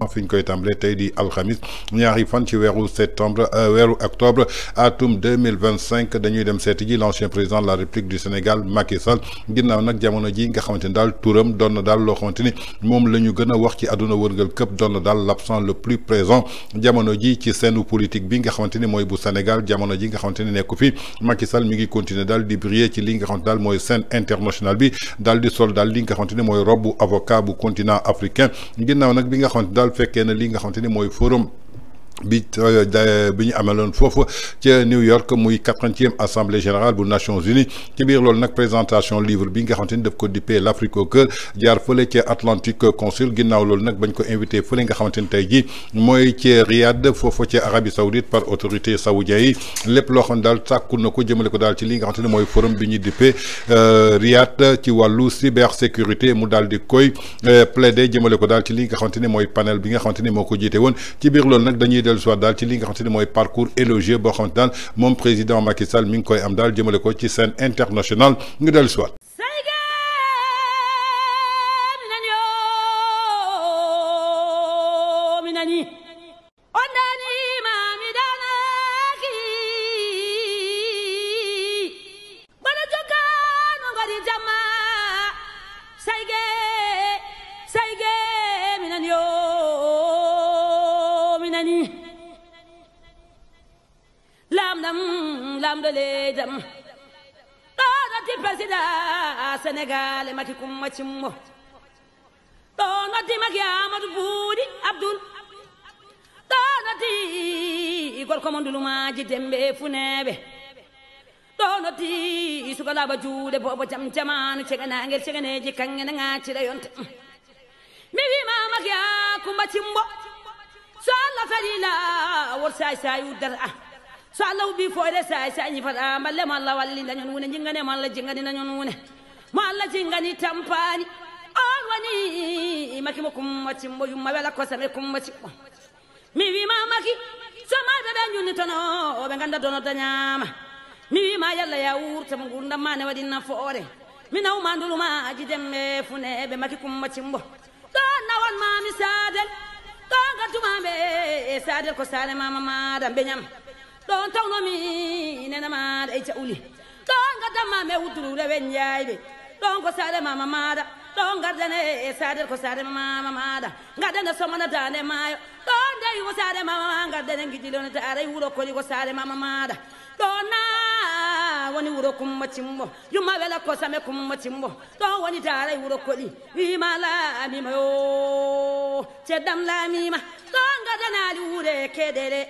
fi ñu koy tàmbalee tey di alxamis ñaari fan ci weeru octobre atum 2025 dañuy dem seeti ji l'ancien président de la République du Sénégal Macky Sall ginnaaw nag jamono ji nga xamante ni daal turam doon na daal loo xamante ni moom la ñu gën a wax ci àdduna wërngal këpp doon na daal l'absent le plus présent jamono ji ci scène politique bi nga xamante ni mooy bu Sénégal jamono ji nga xamante ni nekku fi Macky Sall mi ngi continuer daal di briller ci li nga xamante daal mooy scène internationale bi daal di sol daal li nga xamante ni mooy robbu avocat bu continent africain ginnaaw nag bi nga xamante daal fekkee na li nga xamante ni mooy forum bi ñu amaloon foofu ci New York muy 80e assemblée générale bu Nations Unies ci biir loolu nag présentation livre bi nga xamante ni daf ko dippee l'Afrique au cœur jaar fële ci Atlantique Council ginnaaw loolu nag bañ ko invité fële nga xamante ni tey jii mooy ci Riyad foofu ci Arabie Saoudite par autorité saoudienne yi lépp loo xam ne daal sàkku na ko jëmale ko daal ci li nga xamante ni mooy forum bi ñu dippee Riyad ci wàllu cybersécurité mu daal di koy plaider jëmale ko daal ci li nga xamante ni mooy panel bi nga xamante ni moo ko jiite woon ci biir loolu nag dañuy dellu soit daal ci li nga xamante ni mooy parcours élogieux boo xamante daal moom président Macky Sall mi ngi koy am daal jëmale ko ci scène internationale ngi dellu soit lamdoledam ɗonoti président sénégal maki kumma cimmo ɗonoti maki amadou boudi abdoul ɗonoti gorko mo ndulumaji dembe funeɓe ɗonoti sukalaba juuɗe bobo jam jamanu ceganagel ceganeji kangene gaccira yonte mi wima maki a kumma cimbo so allah falila wor say say uddata so allah ubi foyde say say ñi fata balle mo allah walli dañon wune jingane mo allah jingani dañon wune mo allah jingani tampani on wani maki mo kumma cimbo yumma wela ko same kumma cimbo mi wima maki so mata da ñunni tono ɓe ganda dono dañama mi wima yalla ya wurta mo gurdam mane waɗi nafoore mi nawma ndulumaji demɓe funeɓe maki kumma cimbo ɗon nawon mami sadel ɗon gattumaɓe sadel ko sare mama maɗa beñam ɗon tawnomi nena maɗa e cauli ɗon gaddamma me wudduru rewen jayɓe ɗon ko sare mama maɗa ɗon gardane e sadel ko sare mama maɗa gaddane somanatane maayo ɗon dewi ko sare mama ma gardane guiɗilonetare wuuro koli ko sare mama maɗa ɗon na woni wuuro kumma cimbo yumma wela kosame kumma cimbo ɗon woni tara wuuro koli wima laamima yo ceddam laamima ɗon gardanali wuure keɗele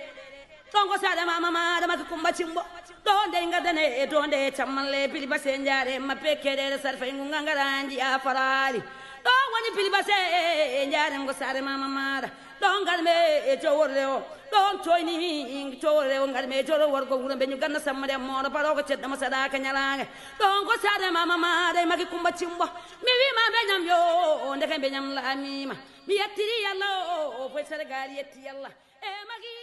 ɗon ko sare mama maɗa maki kumba cimbo ɗon de gardane e donde cammanle pili base jare mappe keɗele sarfay ngu gangaranji a farali ɗon woni pili base e jaren ko sare mama maɗa ɗon garme e joworde o ɗon toyni joworde o garme e joro worgo wuuro ɓe ñu ganna sammade moɗo paro ko ceddamo saɗaka ñalage ɗon ko sare mama maɗa e maki kumba cimbo mi wima ɓeñam yo ndeke ɓeñam laamima mi yettiri yallah o foy sénégal yetti yallah e maki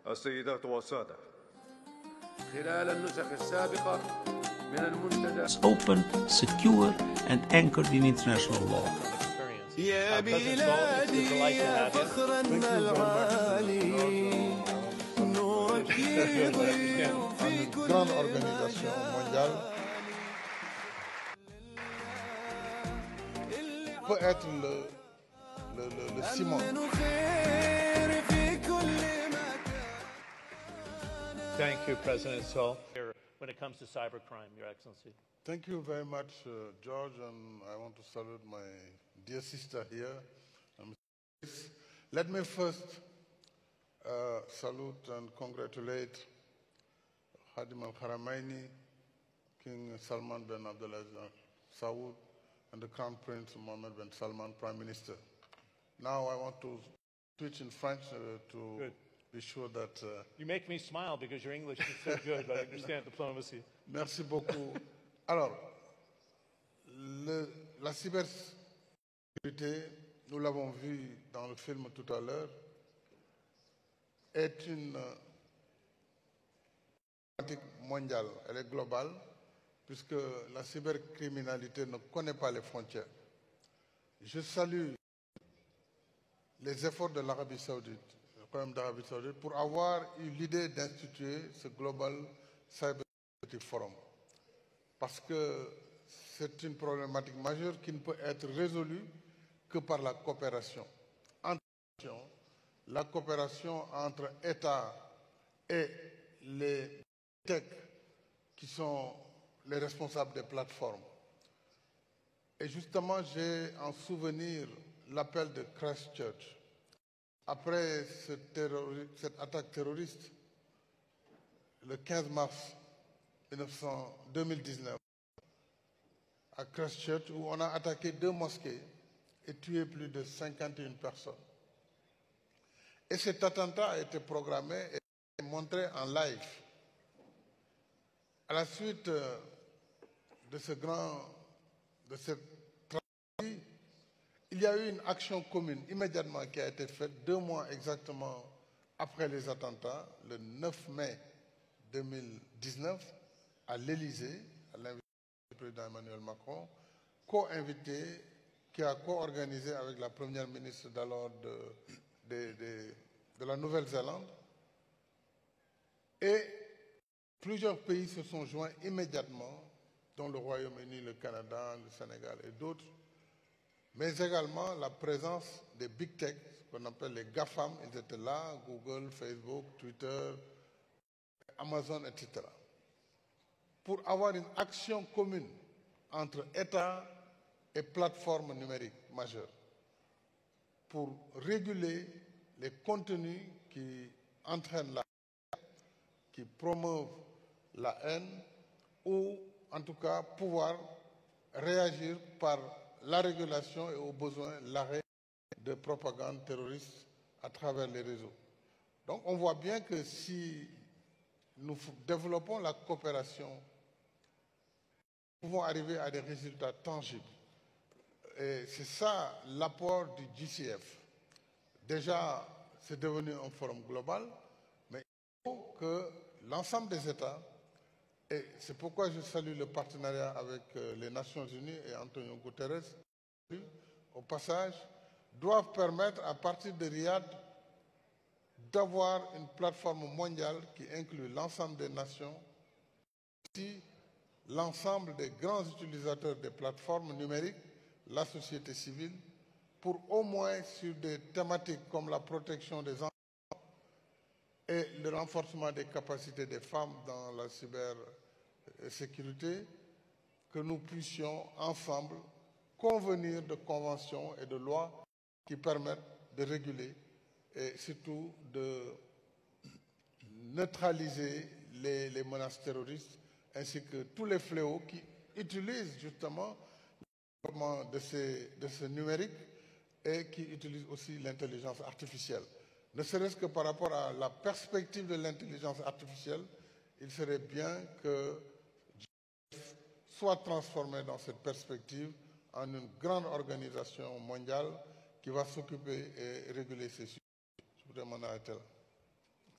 السيدات والسادة خلال النسخ السابقة من المنتدى open, secure and anchored in international law. يا بلادي يا فخرنا العالي نورك يضيء في كل grande organisation mondiale peut être le ciment. Thank you, President Sol. When it comes to cybercrime, Your Excellency. Thank you very much, George, and I want to salute my dear sister here. Let me first salute and congratulate Khadim al-Kharamaini, King Salman bin Abdulaziz Al Saud, and the Crown Prince Mohammed bin Salman, Prime Minister. Now I want to switch in French to be sure that... You make me smile because your English is so good, but I understand diplomacy. Merci beaucoup. Alors, la cybersécurité, nous l'avons vu dans le film tout à l'heure, est une pratique mondiale, elle est globale, puisque la cybercriminalité ne connaît pas les frontières. Je salue les efforts de l'Arabie Saoudite, le Royaume d'Arabie Saoudite, pour avoir eu l'idée d'instituer ce Global Cyber Security Forum. Parce que c'est une problématique majeure qui ne peut être résolue que par la coopération. La coopération entre États et les tech qui sont les responsables des plateformes. Et justement, j'ai en souvenir l'appel de Christchurch. Après cette attaque terroriste, le 15 mars 2019, à Christchurch, où on a attaqué 2 mosquées et tué plus de 51 personnes. Et cet attentat a été programmé et montré en live. À la suite de cette tragédie, il y a eu une action commune immédiatement qui a été faite 2 mois exactement après les attentats, le 9 mai 2019, à l'Élysée, à l'invitation du président Emmanuel Macron, qui a co-organisé avec la première ministre d'alors de la Nouvelle-Zélande. Et plusieurs pays se sont joints immédiatement, dont le Royaume-Uni, le Canada, le Sénégal et d'autres, mais également la présence des big tech, qu'on appelle les GAFAM, ils étaient là, Google, Facebook, Twitter, Amazon, etc. Pour avoir une action commune entre États et plateformes numériques majeures, pour réguler les contenus qui entraînent la haine, qui promeuvent la haine, ou en tout cas pouvoir réagir par la régulation et au besoin l'arrêt de propagande terroriste à travers les réseaux. Donc on voit bien que si nous développons la coopération, nous pouvons arriver à des résultats tangibles. Et c'est ça l'apport du GCF. Déjà, c'est devenu un forum global, mais il faut que l'ensemble des États, et c'est pourquoi je salue le partenariat avec les Nations Unies et Antonio Guterres, au passage, doivent permettre à partir de Riyad d'avoir une plateforme mondiale qui inclut l'ensemble des nations, aussi l'ensemble des grands utilisateurs des plateformes numériques, la société civile, pour au moins sur des thématiques comme la protection des enfants et le renforcement des capacités des femmes dans la cybersécurité, que nous puissions ensemble convenir de conventions et de lois qui permettent de réguler et surtout de neutraliser les menaces terroristes ainsi que tous les fléaux qui utilisent justement le développement de ce numérique et qui utilisent aussi l'intelligence artificielle. Ne serait-ce que par rapport à la perspective de l'intelligence artificielle, il serait bien que GCF soit transformé dans cette perspective en une grande organisation mondiale qui va s'occuper et réguler ces sujets. Je voudrais m'en arrêter là.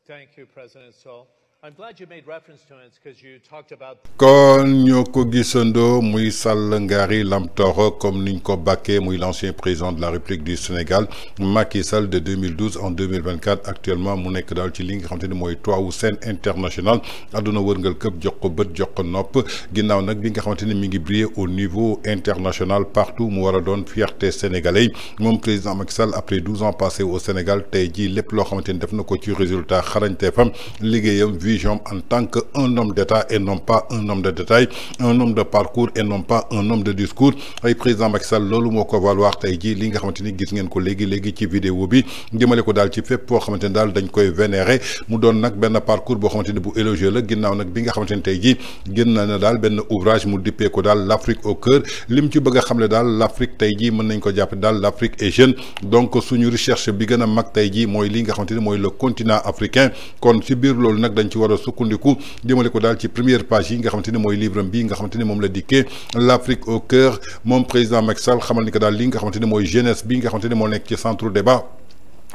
Thank you, President Sol. I'm glad you made reference to it because you talked about. kon ñoo ko gisandoo muy Sall Ngari Lamtoro comme niñ ko bàkkee muy l'ancien président de la République du Sénégal Macky Sall de 2012 en 2024 actuellement mu nekk daal ci li nga xamante ni mooy toitu scène internationale àdduna wërngal këpp jox ko bët jox ko nopp ginnaaw nag bi nga xamante ni mi ngi briller au niveau international partout mu war a doon fierté sénégalais moom président Macky Sall après 12 ans passés au Sénégal tey jii lépp loo xamante ni def na ko ci résultat xarañte fam liggéeyam vision en tant que un homme d'État et non pas un homme de détail, un homme de parcours et non pas un homme de discours ay président Macky Sall loolu moo ko valoir tey jii li nga xamante ni gis ngeen ko léegi ci vidéo bi jëmale ko daal ci fépp foo xamante ni daal dañ koy vénérer mu doon nag benn parcours boo xamante ni bu élogieux la ginnaaw nag bi nga xamante ni tey jii génn na daal benn ouvrage mu dippee ko daal l'Afrique au cœur lim ci bëgg a xamle daal l'Afrique tey jii mën nañ ko jàpp daal l'Afrique est jeune donc suñu recherche bi gën a mag tey jii mooy li nga xamante ni mooy le continent africain kon ci biir loolu nag dañ ci war a sukkandiku jëmale ko daal ci première page yi nga xamante ni mooy livre bi nga xamante ni moom la dikkee l'Afrique au cœur moom président Macky Sall xamal ni que daal li nga xamante ni mooy jeunesse bi nga xamante ni moo nekk ci centre débat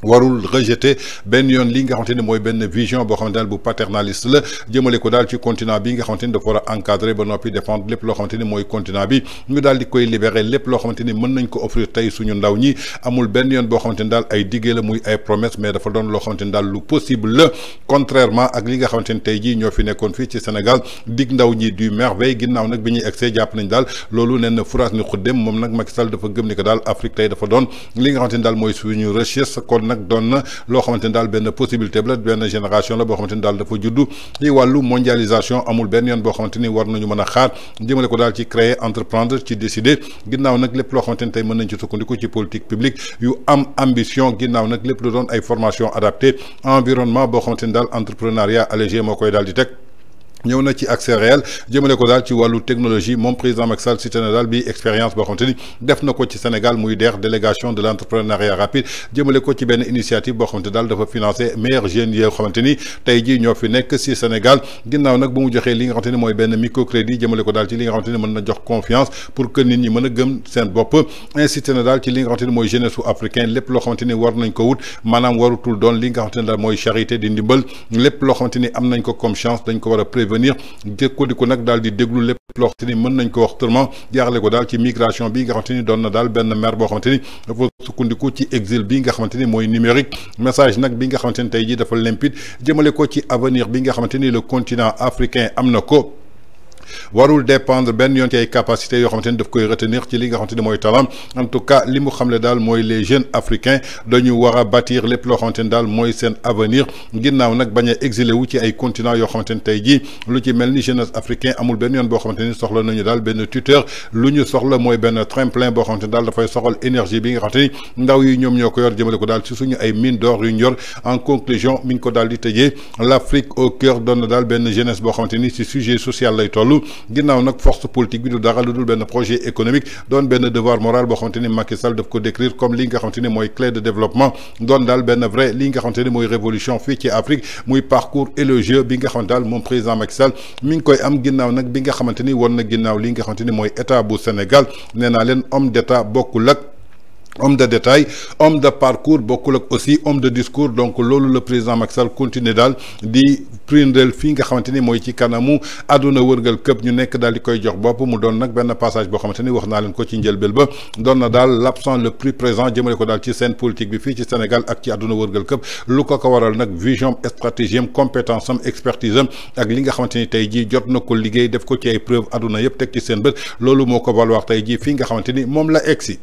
warul rejeter ben yoon li nga xamante ni mooy benn vision boo xamante ne bu paternaliste la jëmale ko daal ci continent bi nga xamante ni dafa war a encadrer ba noppi défendre lépp loo xamante ni mooy continent bi ñu daal di koy libérer lépp loo xamante ni mën nañ ko offrir tey suñu ndaw ñi amul benn yoon boo xamante ni daal ay diggé la muy ay promesse mais dafa doon loo xamante ni daal lu possible la contrairement ak li nga xamante ni tey jii ñoo fi nekkoon fii ci Sénégal dig ndaw ñi du merveille ginnaaw nag bi ñuy egsee jàpp nañ daal loolu nee na furaas ni xuddem moom nag Macky Sall dafa gëm ni que daal Afrique tey dafa doon li nga xamante ni daal mooy suñu richesse kon nag doon na loo xamante ni daal benn possibilité la benn génération la boo xamante ni daal dafa juddu ci wàllu mondialisation amul benn yoon boo xamante ni war nañu mën a xaar jëmale ko daal ci créer entreprendre ci décider ginnaaw nag lépp loo xamante ni tey mën nañ ci sukkandiku ci politique publique yu am ambition ginnaaw nag lépp lu doon ay formation adaptée environnement boo xamante ni daal entrepreneuriat allégé moo koy daal di teg ñëw na ci accès réel jëmale ko daal ci wàllu technologie moom président Macky Sall cité na daal bi expérience boo xamante ni def na ko ci Sénégal muy DER délégation de l'entrepreneuriat rapide jëmale ko ci benn initiative boo xamante daal dafa financer meilleurs jeunes yoo xamante ni tey jii ñoo fi nekk si Sénégal ginnaaw nag bu mu joxee li nga xamante ni mooy benn microcrédit jëmale ko daal ci li nga xamante ni mën na jox confiance pour que nit ñi mën a gëm seen bopp incité na daal ci li nga xamante ni mooy jeunesse su africain lépp loo xamante ni war nañ ko wut maanaam warutul doon li nga xamante ni daal mooy charité di ndimbal lépp loo xamante ni am nañ ko comme chance dañ ko war a prévenir jëkko di ko nag daal di déglu lépp loo xamante ni mën nañ ko wax autrement jaaxle ko daal ci migration bi nga xamante ni doon na daal benn maire boo xamante ni dafa sukkandiku ci exil bi nga xamante ni mooy numérique message nag bi nga xamante ni tey jii dafa limpide jëmale ko ci avenir bi nga xamante ni le continent africain am na ko warul dépendre benn yoon ci ay capacités yoo xamante ni daf koy retenir ci li nga xamante ni mooy talent en tout cas li mu xamle daal mooy les jeunes africains dañu war a bâtir lépp loo xamante ni daal mooy seen avenir ginnaaw nag bañ a exilé wu ci ay continents yoo xamante ni tey jii lu ci mel ni jeunesse africain amul benn yoon boo xamante ni soxla nañu daal benn tuteur lu ñu soxla mooy benn tremplin boo xamante ni daal dafay soxal énergie bi nga xamante ni ndaw yi ñoom ñoo ko yor jëmale ko daal ci suñu ay mine d'or yu ñu yor en conclusion mi ngi ko daal di tëjee l'Afrique au cœur doon na daal benn jeunesse boo xamante ni ci sujet social lay toll ginnaaw nag force politique bi du dara lu dul benn projet économique doon benn devoir moral boo xamante ni Macky Sall daf ko décrire comme li nga xamante ni mooy clé de développement doon daal benn vrai li nga xamante ni mooy révolution fii ci Afrique muy parcours élogieux bi nga xamante daal moom président Macky Sall mi ngi koy am ginnaaw nag bi nga xamante ni won na ginnaaw li nga xamante ni mooy état bu Sénégal nee naa leen homme d'état bokkul ak homme de détail homme de parcours bokkul ak aussi homme de discours donc loolu le président Macky Sall continue daal di prindel fii nga xamante ni mooy ci kanamu àdduna wërgal këpp ñu nekk daal di koy jox bopp mu doon nag benn passage boo xamante ni wax naa leen ko ci njëlbéel ba doon na daal l'absent le plus présent jëmale ko daal ci scène politique bi fii ci Sénégal ak ci àdduna wërgal këpp lu ko waral nag vision stratégie am compétence am expertise am ak li nga xamante ni tey jii jot na ko liggéey def ko ci ay preuve àdduna yëpp teg ci seen bët loolu moo ko valoir tey jii fii nga xamante ni moom la egsi